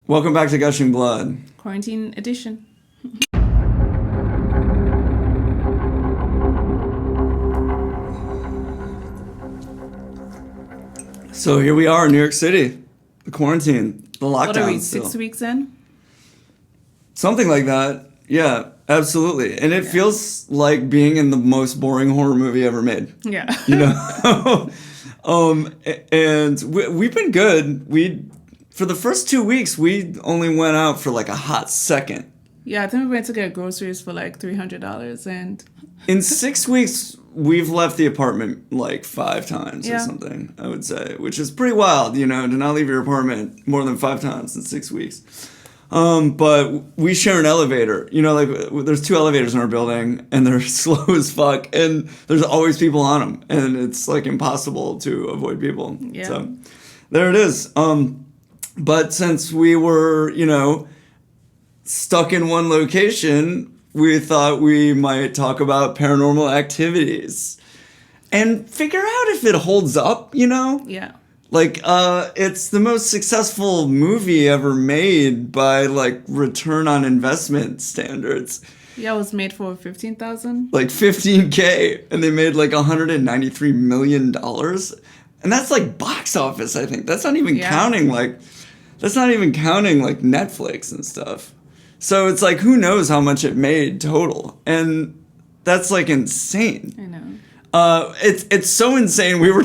Welcome back to Gushing Blood. Quarantine edition. So here we are in New York City. The quarantine, the lockdown. What are we, still. 6 weeks in? Something like that. Yeah, absolutely. And it feels like being in the most boring horror movie ever made. Yeah. You know? And we've been good. For the first 2 weeks, we only went out for like a hot second. Yeah, I think we went to get groceries for like $300 and... In 6 weeks, we've left the apartment like 5 times or something, I would say, which is pretty wild, to not leave your apartment more than 5 times in 6 weeks. But we share an elevator, there's 2 elevators in our building and they're slow as fuck and there's always people on them and it's like impossible to avoid people. Yeah. So there it is. But since we were, stuck in one location, we thought we might talk about Paranormal Activities and figure out if it holds up, Yeah. Like, it's the most successful movie ever made by, like, return on investment standards. Yeah, it was made for $15,000. Like, $15K, and they made, like, $193 million. And that's, like, box office, I think. That's not even counting, like, Netflix and stuff. So it's like, who knows how much it made total. And that's, like, insane. I know. It's so insane. We were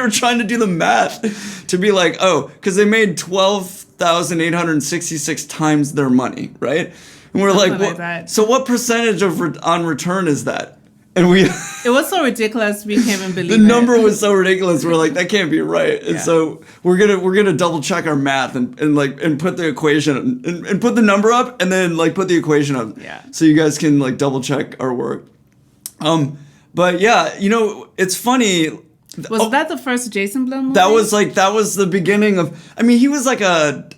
trying to do the math to be like, because they made 12,866 times their money, right? And we're like so what percentage on return is that? And it was so ridiculous we can't even believe the number was so ridiculous. We're like, that can't be right. And so we're gonna double check our math and put the equation and put the number up and then like put the equation up. Yeah. So you guys can like double check our work. But yeah, it's funny. Was that the first Jason Blum movie? That was the beginning of. I mean, he was like a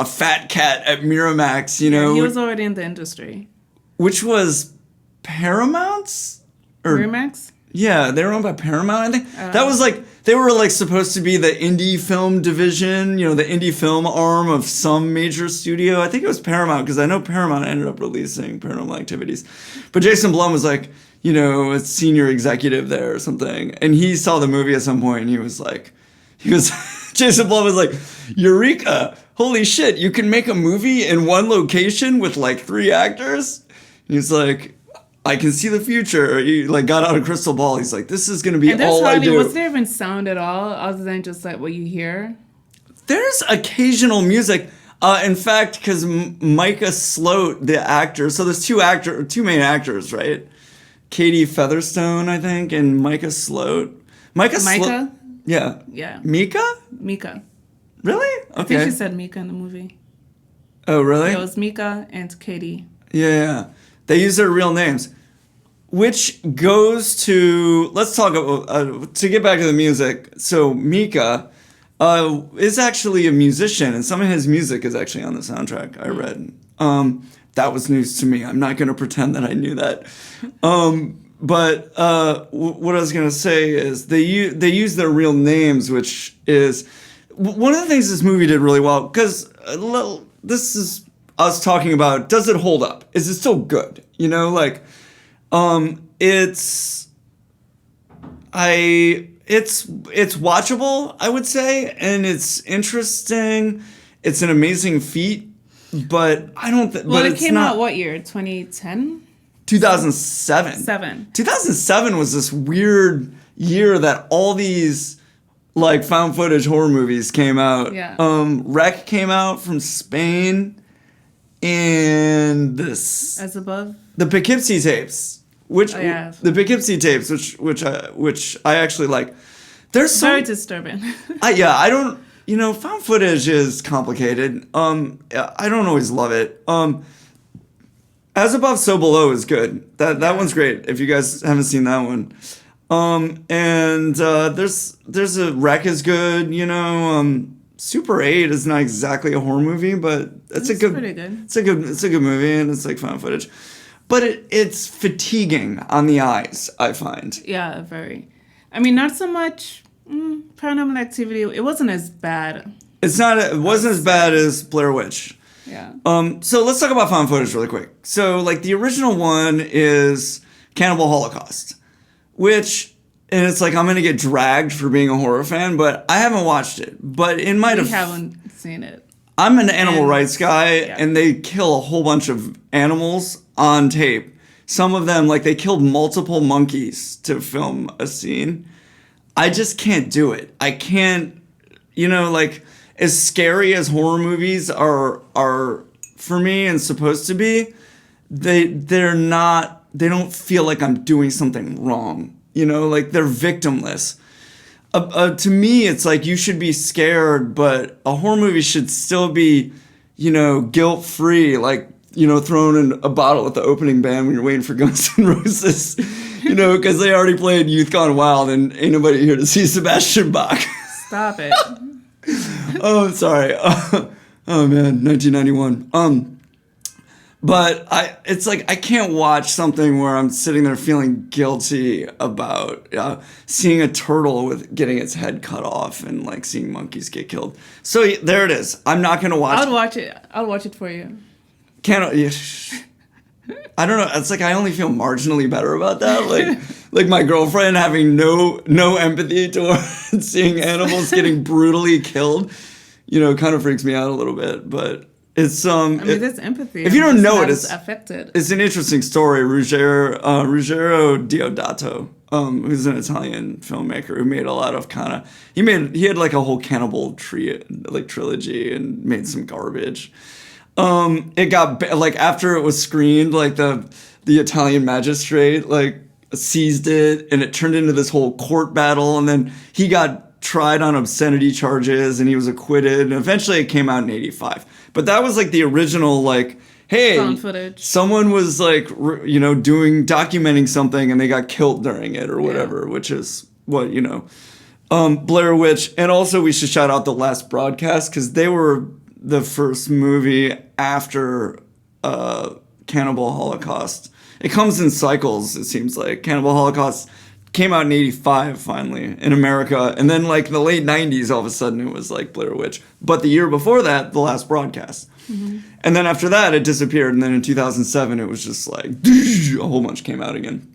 fat cat at Miramax, He was already in the industry. Which was Paramount's or Miramax? Yeah, they were owned by Paramount. I think that was like they were like supposed to be the indie film division, the indie film arm of some major studio. I think it was Paramount because I know Paramount ended up releasing Paranormal Activities, but Jason Blum was like, a senior executive there or something. And he saw the movie at some point and Jason Blum was like, Eureka, holy shit, you can make a movie in one location with like 3 actors? And he's like, I can see the future. He like got out a crystal ball. He's like, this is going to be all I do. Was there even sound at all other than just like what you hear? There's occasional music. In fact, because Micah Sloat, the actor, so there's 2 main actors, right? Katie Featherstone, I think, and Micah Sloat. Micah? Yeah. Yeah. Mika? Mika. Really? Okay. I think she said Mika in the movie. Oh, really? Yeah, it was Mika and Katie. Yeah. They use their real names. Which goes to... Let's talk about... to get back to the music. So, Mika is actually a musician, and some of his music is actually on the soundtrack, I read. That was news to me. I'm not going to pretend that I knew that. But what I was going to say is they use their real names, which is one of the things this movie did really well. Because this is us talking about, does it hold up? Is it still good? It's watchable, I would say, and it's interesting. It's an amazing feat. But I don't think... Well, it came out what year? 2010? 2007. 2007 was this weird year that all these like found footage horror movies came out. Yeah. Wreck came out from Spain, and this As Above. The Poughkeepsie tapes, the Poughkeepsie tapes, which I actually like. There's very disturbing. I don't. Found footage is complicated. I don't always love it. As Above, So Below is good. That one's great. If you guys haven't seen that one, and there's a Wreck is good. Super 8 is not exactly a horror movie, but it's pretty good. It's a good movie, and it's like found footage, but it's fatiguing on the eyes, I find. Yeah, very. I mean, not so much. Paranormal Activity, it wasn't as bad It's not. It wasn't as bad as Blair Witch. Yeah. So let's talk about found footage really quick. So like the original one is Cannibal Holocaust, which, and it's like I'm gonna get dragged for being a horror fan, but I haven't watched it. But in my We haven't seen it. I'm an animal rights guy, yeah. and they kill a whole bunch of animals on tape. Some of them, like they killed multiple monkeys to film a scene. I just can't do it. I can't, like as scary as horror movies are for me and supposed to be, they're not. They don't feel like I'm doing something wrong. Like they're victimless. To me, it's like you should be scared, but a horror movie should still be, guilt-free, like, throwing in a bottle at the opening band when you're waiting for Guns N' Roses, because they already played Youth Gone Wild and ain't nobody here to see Sebastian Bach. Stop it. Oh, sorry. Oh, man, 1991. But it's like I can't watch something where I'm sitting there feeling guilty about seeing a turtle with getting its head cut off and like seeing monkeys get killed. So there it is. I'm not gonna watch. I'll watch it. I'll watch it for you. I don't know. It's like I only feel marginally better about that. Like my girlfriend having no empathy towards seeing animals getting brutally killed. Kind of freaks me out a little bit, but. It's there's empathy. If you don't know it, it's affected. It's an interesting story. Ruggero Deodato, who's an Italian filmmaker who made a lot of he had like a whole cannibal trilogy and made some garbage. It got like after it was screened, like the Italian magistrate like seized it and it turned into this whole court battle, and then he got tried on obscenity charges and he was acquitted, and eventually it came out in '85. But that was like the original, like, hey, found footage. Someone was like, documenting something and they got killed during it or whatever, which is what, Blair Witch. And also we should shout out The Last Broadcast because they were the first movie after Cannibal Holocaust. It comes in cycles, it seems like. Cannibal Holocaust came out in '85 finally in America, and then like in the late '90s, all of a sudden it was like Blair Witch. But the year before that, The Last Broadcast, and then after that it disappeared. And then in 2007, it was just like a whole bunch came out again.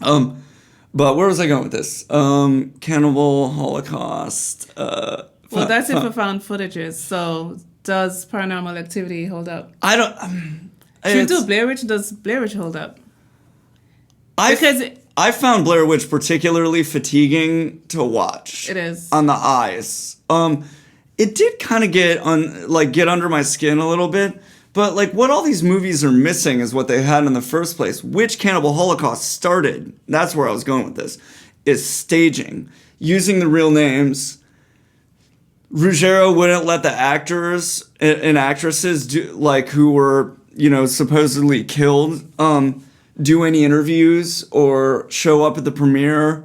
But where was I going with this? Cannibal Holocaust. Well, that's it for found footages. So does Paranormal Activity hold up? I don't. Should we do Blair Witch? Does Blair Witch hold up? I found Blair Witch particularly fatiguing to watch. It is. On the eyes. It did kind of get under my skin a little bit, but like what all these movies are missing is what they had in the first place, which Cannibal Holocaust started. That's where I was going with this. Is staging, using the real names. Ruggero wouldn't let the actors and actresses who were, supposedly killed, do any interviews or show up at the premiere.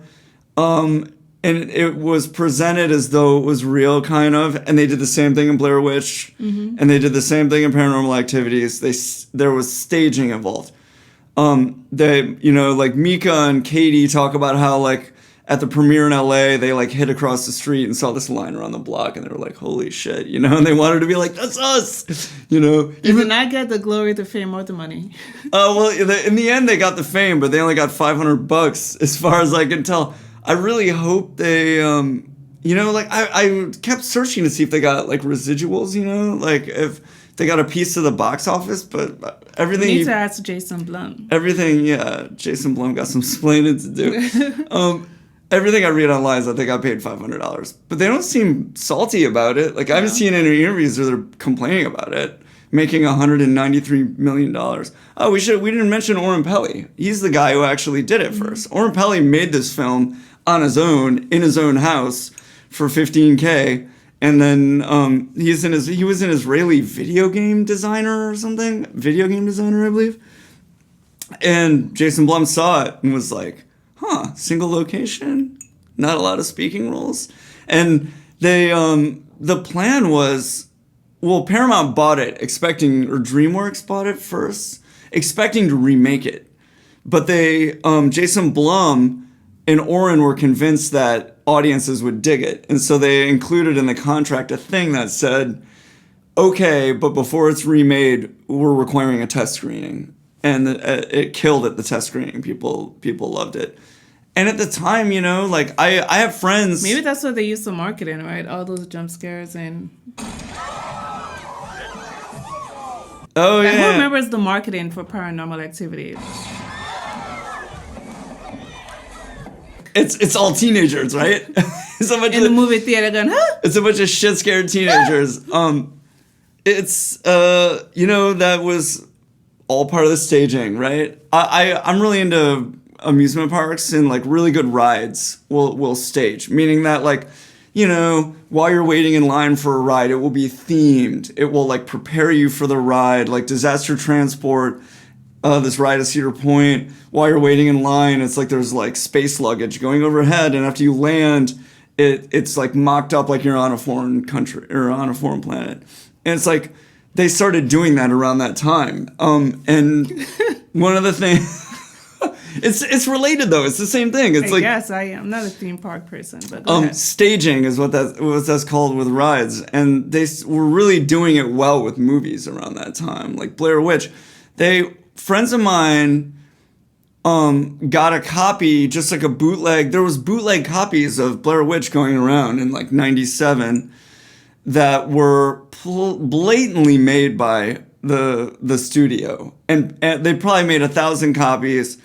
And it was presented as though it was real, kind of. And they did the same thing in Blair Witch. And they did the same thing in Paranormal Activities. There was staging involved. Like Mika and Katie talk about how like at the premiere in LA, they like hid across the street and saw this line around the block, and they were like, "Holy shit!" And they wanted to be like, "That's us," They did not get the glory, the fame, or the money. Well, in the end, they got the fame, but they only got $500, as far as I can tell. I really hope they, I kept searching to see if they got like residuals, like if they got a piece of the box office, but everything. You need to ask Jason Blum. Everything, yeah, Jason Blum got some explaining to do. Everything I read online is that they got paid $500, but they don't seem salty about it. Like I haven't seen any interviews where they're complaining about it, making $193 million. Oh, we didn't mention Oren Peli. He's the guy who actually did it first. Oren Peli made this film on his own, in his own house for $15K. And then he was an Israeli video game designer or something. Video game designer, I believe. And Jason Blum saw it and was like, single location, not a lot of speaking roles. And they, the plan was, Paramount bought it, or DreamWorks bought it first, expecting to remake it. But Jason Blum and Oren were convinced that audiences would dig it. And so they included in the contract a thing that said, okay, but before it's remade, we're requiring a test screening. And it killed at the test screening. People loved it. And at the time, you know, like I have friends. Maybe that's what they used to market in, right? All those jump scares and. Oh yeah. Who remembers the marketing for Paranormal Activity? It's all teenagers, right? It's a bunch in the movie theater going, huh? It's a bunch of shit scared teenagers. It's you know, that was all part of the staging, right? I'm really into amusement parks, and like really good rides will stage, meaning that, like, you know, while you're waiting in line for a ride, it will be themed. It will like prepare you for the ride, like Disaster Transport. This ride at Cedar Point, while you're waiting in line, it's like there's like space luggage going overhead, and after you land, it's like mocked up like you're on a foreign country or on a foreign planet. And it's like they started doing that around that time. And one of the things, it's related though. It's the same thing. It's like, yes, I am not a theme park person, but go ahead. Staging is what that's called with rides, and they were really doing it well with movies around that time, like Blair Witch. Friends of mine got a copy, just like a bootleg. There was bootleg copies of Blair Witch going around in like 97 that were blatantly made by the studio. And they probably made 1,000 copies,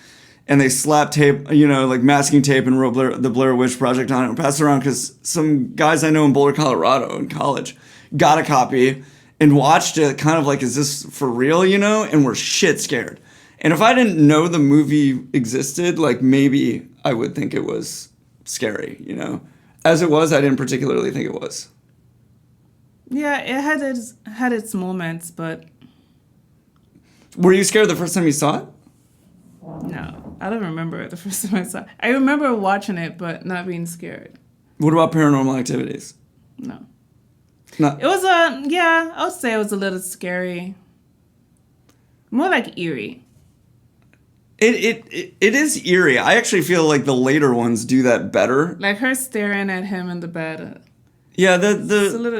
and they slapped tape, you know, like masking tape, and wrote the Blair Witch Project on it and passed it around, because some guys I know in Boulder, Colorado in college got a copy and watched it, kind of like, is this for real, you know? And were shit scared. And if I didn't know the movie existed, like, maybe I would think it was scary, you know? As it was, I didn't particularly think it was. Yeah, it had its moments, but... Were you scared the first time you saw it? No, I don't remember it the first time I saw it. I remember watching it, but not being scared. What about Paranormal Activities? No. No. It was I would say it was a little scary. More like eerie. It is eerie. I actually feel like the later ones do that better. Like her staring at him in the bed. Yeah,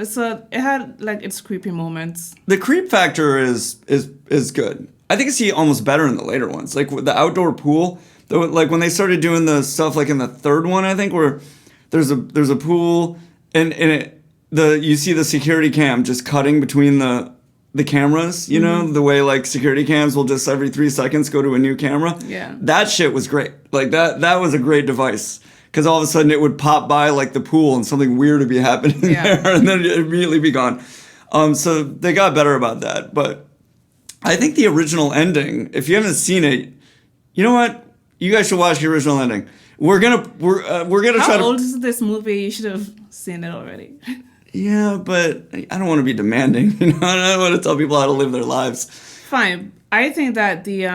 So it had like its creepy moments. The creep factor is good. I think it's almost better in the later ones. Like with the outdoor pool, like when they started doing the stuff like in the third one, I think, where there's a pool and you see the security cam just cutting between the cameras, you know, the way like security cams will just every 3 seconds go to a new camera. Yeah. That shit was great. Like that was a great device, because all of a sudden it would pop by like the pool and something weird would be happening there, and then it'd immediately be gone. So they got better about that. But I think the original ending, if you haven't seen it, you know what? You guys should watch the original ending. We're gonna try to. How old is this movie? You should have seen it already. Yeah, but I don't want to be demanding. You know, I don't want to tell people how to live their lives. Fine. I think that the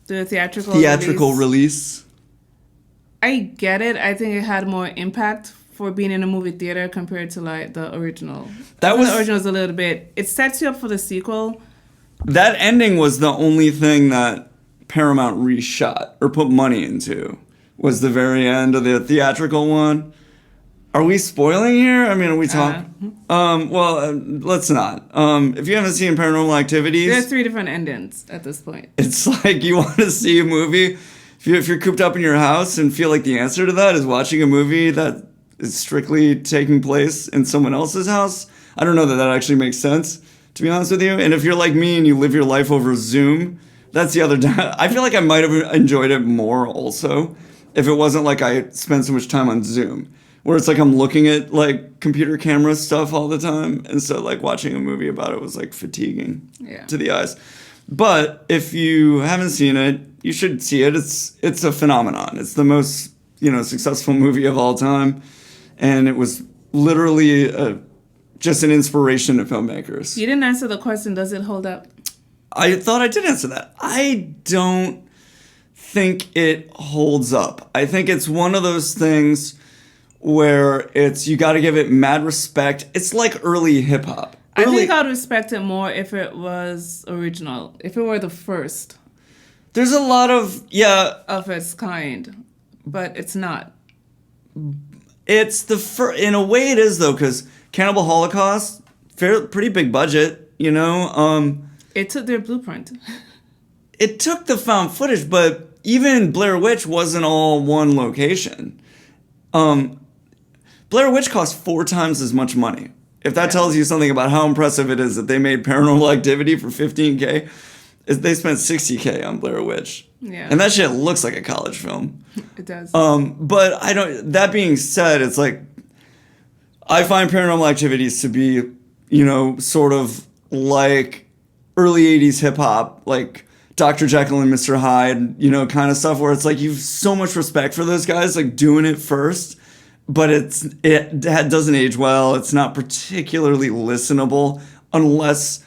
theatrical release, I get it. I think it had more impact for being in a movie theater compared to like the original. The original's a little bit. It sets you up for the sequel. That ending was the only thing that Paramount reshot or put money into. Was the very end of the theatrical one. Are we spoiling here? I mean, are we talking? Let's not. If you haven't seen Paranormal Activities... There are 3 different endings at this point. It's like you want to see a movie. If you're cooped up in your house and feel like the answer to that is watching a movie that is strictly taking place in someone else's house, I don't know that actually makes sense, to be honest with you. And if you're like me and you live your life over Zoom, that's the other... I feel like I might have enjoyed it more also if it wasn't like I spent so much time on Zoom. Where it's like I'm looking at like computer camera stuff all the time, and so like watching a movie about it was like fatiguing to the eyes. But if you haven't seen it, you should see it. It's a phenomenon. It's the most successful movie of all time, and it was literally just an inspiration to filmmakers. You didn't answer the question. Does it hold up? I thought I did answer that. I don't think it holds up. I think it's one of those things where you got to give it mad respect. It's like early hip hop. I think I'd respect it more if it was original, if it were the first. There's a lot of of its kind, but it's not. It's in a way it is though, because Cannibal Holocaust, pretty big budget, you know. It took their blueprint. It took the found footage, but even Blair Witch wasn't all one location. Blair Witch cost 4 times as much money. If that tells you something about how impressive it is that they made Paranormal Activity for $15K, they spent $60K on Blair Witch. Yeah. And that shit looks like a college film. It does. But I don't. That being said, it's like I find Paranormal Activities to be, you know, sort of like early '80s hip hop, like Dr. Jekyll and Mr. Hyde, you know, kind of stuff where it's like you've so much respect for those guys, like doing it first, but it doesn't age well. It's not particularly listenable unless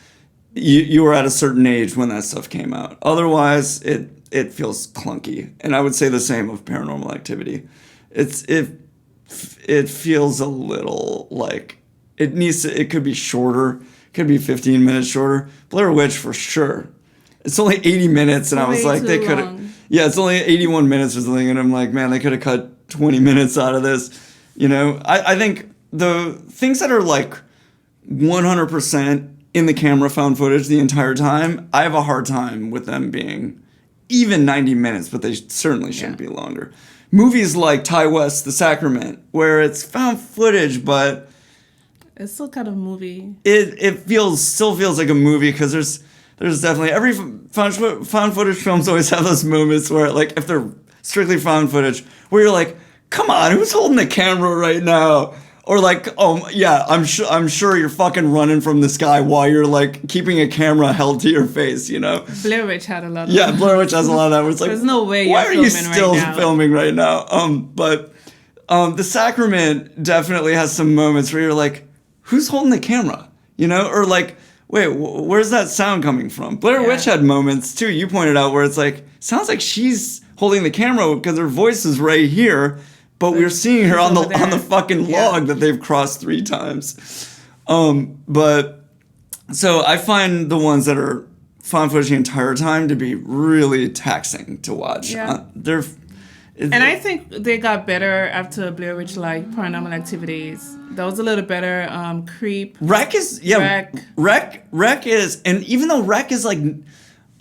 you were at a certain age when that stuff came out. Otherwise, it feels clunky, and I would say the same of Paranormal Activity. It feels a little like it could be shorter. It could be 15 minutes shorter. Blair Witch for sure. It's only 80 minutes, and I was like, they could have. Yeah, it's only 81 minutes or something, and I'm like, man, they could have cut 20 minutes out of this. You know, I think the things that are like 100% in the camera found footage the entire time, I have a hard time with them being even 90 minutes, but they certainly shouldn't be longer. Movies like Ty West's The Sacrament, where it's found footage, but it's still kind of a movie. It still feels like a movie, because there's definitely every found footage films always have those moments where, like, if they're strictly found footage, where you're like, come on, who's holding the camera right now? Or like, oh yeah, I'm sure you're fucking running from this guy while you're like keeping a camera held to your face, you know. Blair Witch had a lot of that. Yeah, Blair Witch has a lot of that. Where it's like, there's no way why you're are you filming still right now? filming right now? But The Sacrament definitely has some moments where you're like, who's holding the camera? You know, or like, wait, where's that sound coming from? Blair Witch had moments too. You pointed out where it's like, sounds like she's holding the camera because her voice is right here. But we're seeing her on the fucking log that they've crossed 3 times. But so I find the ones that are found footage the entire time to be really taxing to watch. Yeah. And I think they got better after Blair Witch, like Paranormal Activities. That was a little better. Creep. Wreck is and even though Wreck is like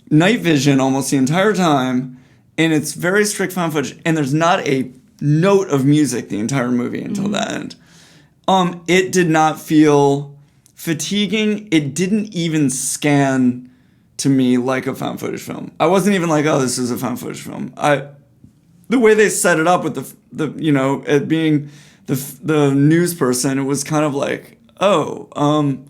night vision almost the entire time, and it's very strict found footage, and there's not a note of music the entire movie until the end. It did not feel fatiguing. It didn't even scan to me like a found footage film. I wasn't even like, oh, this is a found footage film. The way they set it up with the you know, it being the news person, it was kind of like, oh,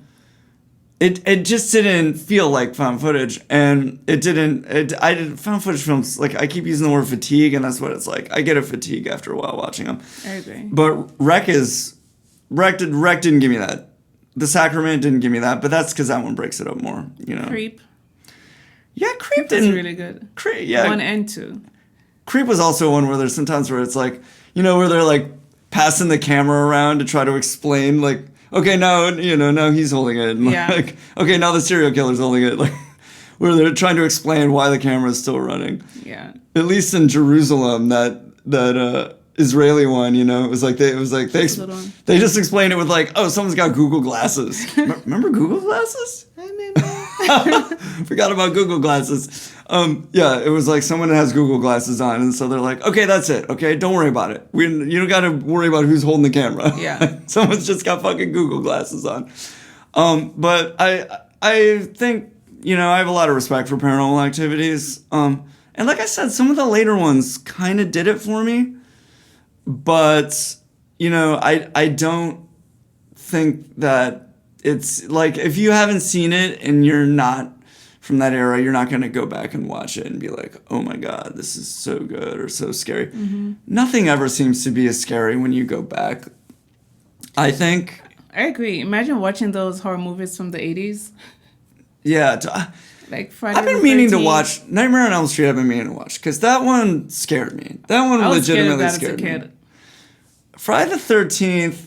it just didn't feel like found footage, and found footage films, like, I keep using the word fatigue, and that's what it's like. I get a fatigue after a while watching them. I agree. But Wreck didn't give me that. The Sacrament didn't give me that, but that's because that one breaks it up more, you know. Creep. Yeah, Creep is really good. Yeah. 1 and 2. Creep was also one where there's sometimes where it's like, you know, where they're like passing the camera around to try to explain, like, okay, now, you know, now he's holding it. And like, okay, now the serial killer's holding it. Like, where they're trying to explain why the camera is still running. Yeah. At least in Jerusalem, that Israeli one, you know, it was like they just explained it with like, oh, someone's got Google glasses. Remember Google glasses? I remember. Forgot about Google glasses. Yeah, it was like someone has Google glasses on, and so they're like, okay, that's it. Okay, don't worry about it. You don't got to worry about who's holding the camera. Yeah. Someone's just got fucking Google glasses on. But I think, you know, I have a lot of respect for Paranormal Activities. And like I said, some of the later ones kind of did it for me. But, you know, I don't think that it's like, if you haven't seen it and you're not from that era, you're not going to go back and watch it and be like, oh my God, this is so good or so scary. Mm-hmm. Nothing ever seems to be as scary when you go back, I think. I agree. Imagine watching those horror movies from the 80s. Yeah. Like Friday I've been meaning to watch Nightmare on Elm Street. I've been meaning to watch because that one scared me. That one legitimately scared me. Friday the 13th.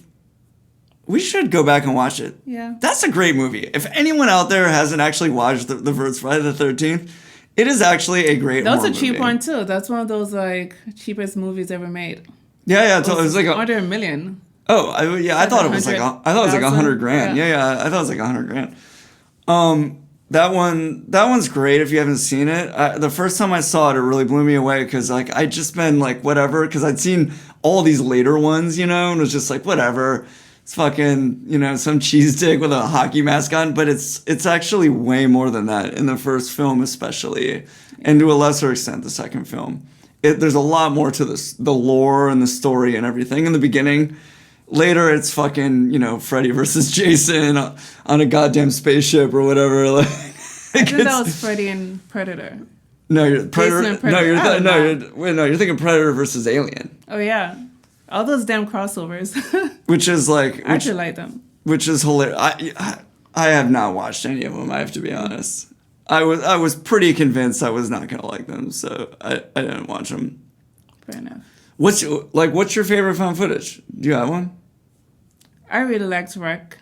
We should go back and watch it. Yeah. That's a great movie. If anyone out there hasn't actually watched the first Friday the 13th, It is actually a great That was horror a cheap movie. one too. That's one of those like cheapest movies ever made. Yeah, it was like under $1 million. Oh, I thought it was like I thought it was like 100 grand. Yeah, I thought it was like 100 grand. That one's great if you haven't seen it. The first time I saw it, it really blew me away because like I'd just been like whatever because I'd seen all these later ones, and was just like whatever. It's fucking some cheese dick with a hockey mask on, but it's actually way more than that in the first film especially, and to a lesser extent the second film. There's a lot more to the lore and the story and everything in the beginning. Later, it's fucking, Freddy versus Jason on a goddamn spaceship or whatever. Like, I think that was Freddy and Predator. No, you're Predator. Jason and Predator. You're thinking Predator versus Alien. Oh yeah, all those damn crossovers. Which is like, I actually like them. Which is hilarious. I have not watched any of them. I have to be honest. I was pretty convinced I was not gonna like them, so I didn't watch them. Fair enough. What's your favorite found footage? Do you have one? I really liked Wreck.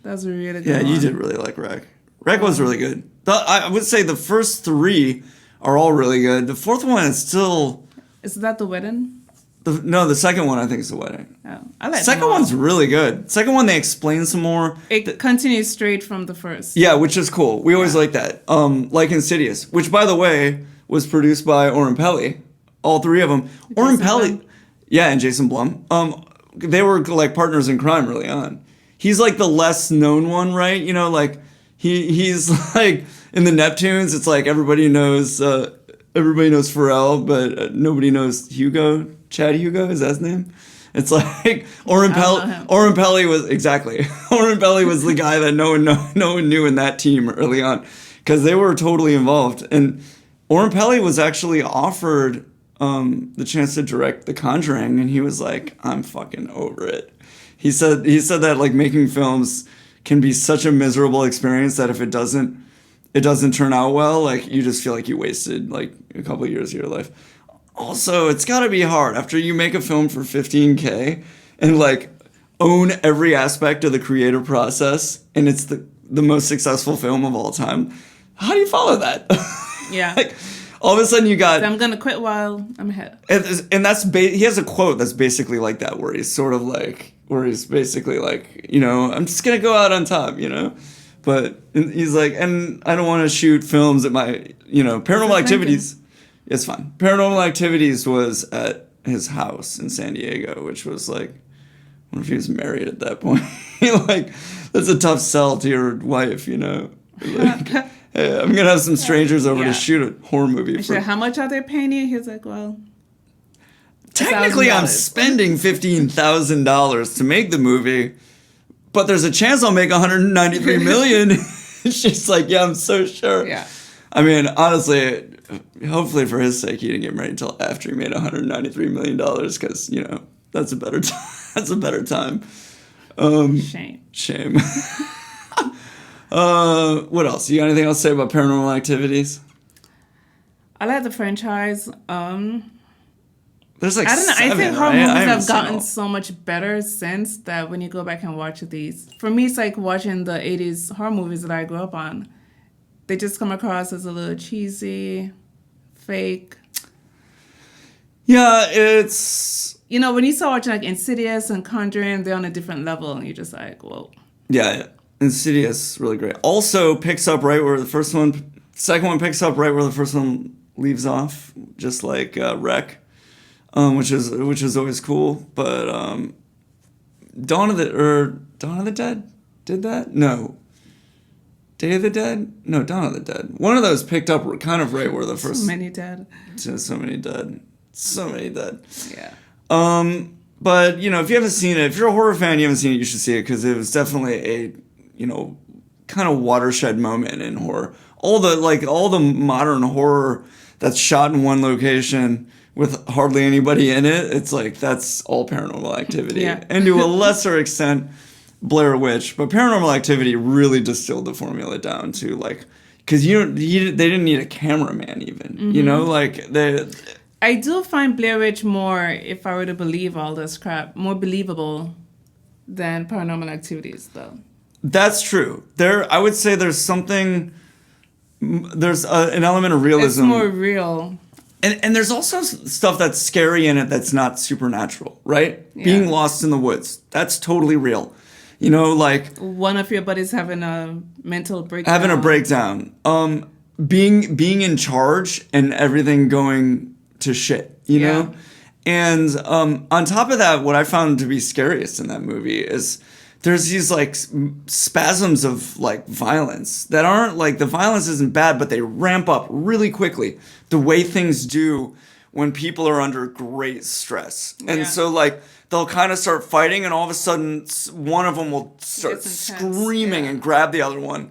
That was a really good one. Yeah, you did really like Wreck. Wreck was really good. I would say the first three are all really good. The fourth one is still... Is that the wedding? The second one I think is the wedding. Oh, I like second one's really good. Second one they explain some more. It continues straight from the first. Yeah, which is cool. We always like that. Like Insidious, which by the way was produced by Oren Peli. All three of them. Oren Peli. Yeah, and Jason Blum. They were like partners in crime early on. He's like the less known one, right? Like he's like in the Neptunes. It's like everybody knows Pharrell, but nobody knows Hugo. Chad Hugo, is that his name? It's like Oren Peli was exactly. Oren Peli was the guy that no one knew in that team early on because they were totally involved. And Oren Peli was actually offered the chance to direct The Conjuring, and he was like, I'm fucking over it. He said that like making films can be such a miserable experience that if it doesn't turn out well, like you just feel like you wasted like a couple of years of your life. Also, it's got to be hard after you make a film for $15K and like own every aspect of the creative process, and it's the most successful film of all time. How do you follow that? Yeah. Like, all of a sudden you got... So I'm going to quit while I'm ahead. And that's... he has a quote that's basically like that, where he's sort of like... Where he's basically like, I'm just going to go out on top, But he's like, and I don't want to shoot films at my... Paranormal Activities... It's fine. Paranormal Activities was at his house in San Diego, which was like... I wonder if he was married at that point. Like, that's a tough sell to your wife, Like... Hey, I'm gonna have some strangers over to shoot a horror movie. How much are they paying you? He's like, well, technically I'm spending $15,000 to make the movie, but there's a chance I'll make $193 million. She's like, yeah, I'm so sure. Yeah. I mean, honestly, hopefully for his sake, he didn't get married until after he made $193 million, because that's a better time. That's a better time. Shame. What else? You got anything else to say about Paranormal Activities? I like the franchise. There's like I don't know. 7, I think horror right? movies have gotten so much better since that when you go back and watch these. For me, it's like watching the 80s horror movies that I grew up on. They just come across as a little cheesy, fake. Yeah, it's... when you start watching like Insidious and Conjuring, they're on a different level and you're just like, whoa. Yeah. Insidious, really great. Also picks up right where the second one picks up right where the first one leaves off, just like Wreck, which is always cool. But Dawn of the Dead did that? No. Day of the Dead? No, Dawn of the Dead. One of those picked up kind of right where the first. So many dead. So many dead. Yeah. But if you haven't seen it, if you're a horror fan, you haven't seen it, you should see it because it was definitely a kind of watershed moment in horror. All the modern horror that's shot in one location with hardly anybody in it, it's like that's all Paranormal Activity. Yeah. And to a lesser extent, Blair Witch. But Paranormal Activity really distilled the formula down to like, because they didn't need a cameraman even. Mm-hmm. I do find Blair Witch more, if I were to believe all this crap, more believable than Paranormal Activities, though. That's true. I would say there's something there's an element of realism. It's more real. And there's also stuff that's scary in it that's not supernatural, right? Yeah. Being lost in the woods, that's totally real. You know, like one of your buddies having a mental breakdown. Having a breakdown. Being in charge and everything going to shit, you know? And on top of that, what I found to be scariest in that movie is there's these like spasms of like violence that aren't like, the violence isn't bad, but they ramp up really quickly. The way things do when people are under great stress. And so like they'll kind of start fighting and all of a sudden one of them will start screaming and grab the other one.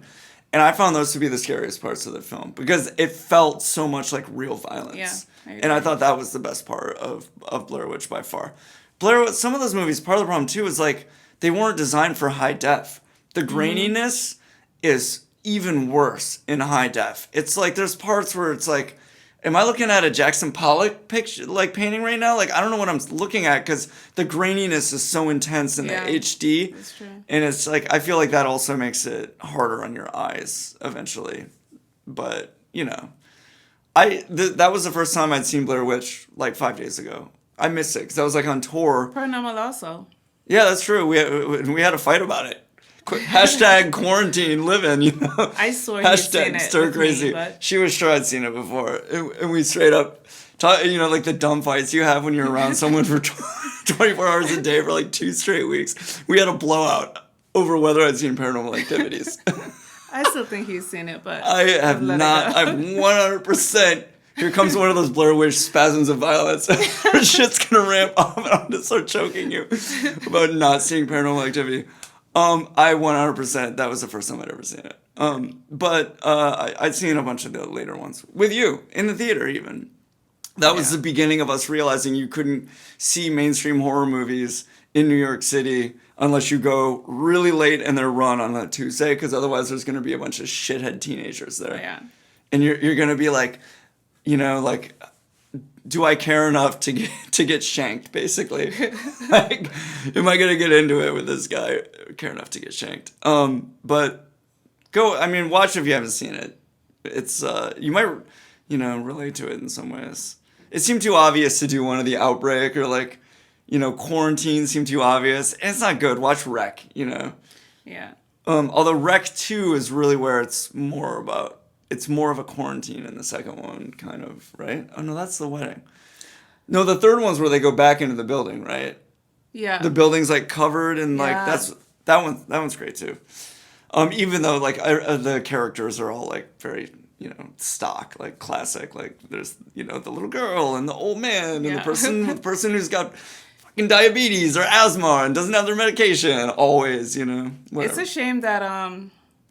And I found those to be the scariest parts of the film because it felt so much like real violence. Yeah, and I thought that was the best part of Blair Witch by far. Blair Witch, some of those movies, part of the problem too is like they weren't designed for high def. The graininess is even worse in high def. It's like there's parts where it's like, am I looking at a Jackson Pollock picture, like painting right now? Like I don't know what I'm looking at because the graininess is so intense in the HD. That's true. And it's like I feel like that also makes it harder on your eyes eventually. But you know, that was the first time I'd seen Blair Witch like 5 days ago. I missed it because I was like on tour. Paranormal also. Yeah, that's true. We had a fight about it. Hashtag quarantine living, you know. I saw you seen it. Stir crazy. She was sure I'd seen it before, and we straight up, you know, like the dumb fights you have when you're around someone for 24 hours a day for like 2 straight weeks. We had a blowout over whether I'd seen Paranormal Activities. I still think he's seen it, but I have not. I'm 100%. Here comes one of those Blair Witch spasms of violence. Shit's gonna ramp up, and I'm gonna start choking you about not seeing Paranormal Activity. I 100%. That was the first time I'd ever seen it. But I'd seen a bunch of the later ones with you in the theater. Even that was the beginning of us realizing you couldn't see mainstream horror movies in New York City unless you go really late in their run on a Tuesday, because otherwise there's going to be a bunch of shithead teenagers there. Yeah, and you're going to be like, you know, like, do I care enough to get shanked, basically? Like, am I going to get into it with this guy? Care enough to get shanked? But watch if you haven't seen it. It's, you might, you know, relate to it in some ways. It seemed too obvious to do one of the Outbreak or like, you know, Quarantine seemed too obvious. And it's not good. Watch Wreck, you know? Yeah. Although Wreck 2 is really where it's more of a quarantine in the second one, kind of, right? Oh, no, that's the wedding. No, the third one's where they go back into the building, right? Yeah. The building's, like, covered, and, like, that one's great, too. Even though, like, the characters are all, like, very, you know, stock, like, classic. Like, there's, you know, the little girl and the old man and the person who's got fucking diabetes or asthma and doesn't have their medication, always, you know, whatever. It's a shame that,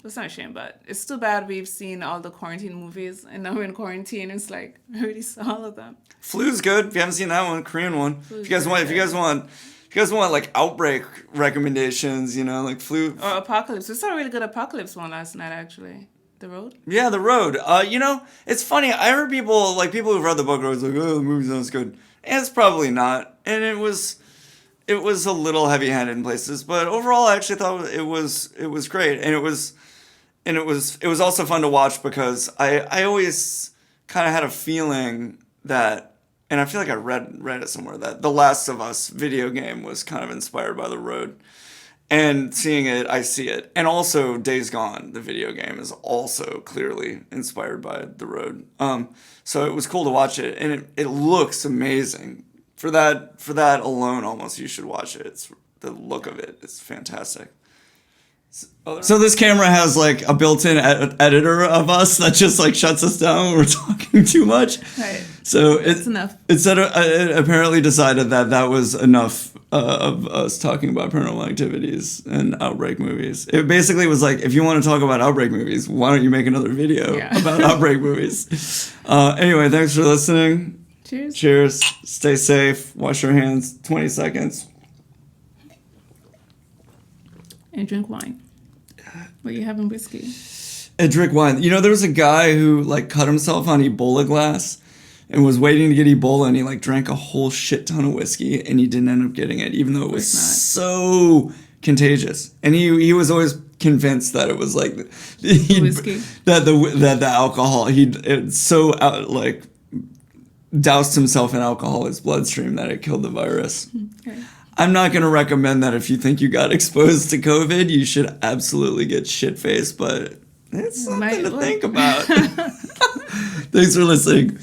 it's not a shame, but it's too bad we've seen all the quarantine movies, and now we're in quarantine. It's like I already saw all of them. Flu's good. If you haven't seen that one, Korean one. If you guys want like Outbreak recommendations, you know, like Flu or Apocalypse. We saw a really good Apocalypse one last night, actually. The Road. Yeah, The Road. You know, it's funny. I heard people who've read the book are always like, oh, the movie's not as good, and it's probably not. And it was a little heavy-handed in places, but overall, I actually thought it was great, and it was also fun to watch because I always kind of had a feeling that, and I feel like I read it somewhere, that The Last of Us video game was kind of inspired by The Road. And seeing it, I see it. And also Days Gone, the video game, is also clearly inspired by The Road. So it was cool to watch it, and it looks amazing. For that alone, almost you should watch it. It's the look of it is fantastic. So this camera has like a built-in editor of us that just like shuts us down when we're talking too much. Right. So it's enough. It apparently decided that was enough of us talking about Paranormal Activities and Outbreak movies. It basically was like, if you want to talk about Outbreak movies, why don't you make another video about Outbreak movies? Anyway, thanks for listening. Cheers. Cheers. Stay safe. Wash your hands. 20 seconds. And drink wine. What you having whiskey? And drink wine. You know, there was a guy who like cut himself on Ebola glass and was waiting to get Ebola, and he like drank a whole shit ton of whiskey, and he didn't end up getting it, even though it was so contagious. And he was always convinced that it was like Whiskey? that the alcohol it so like doused himself in alcohol in his bloodstream that it killed the virus. Okay. I'm not going to recommend that if you think you got exposed to COVID, you should absolutely get shit-faced, but it's something to think about. Thanks for listening.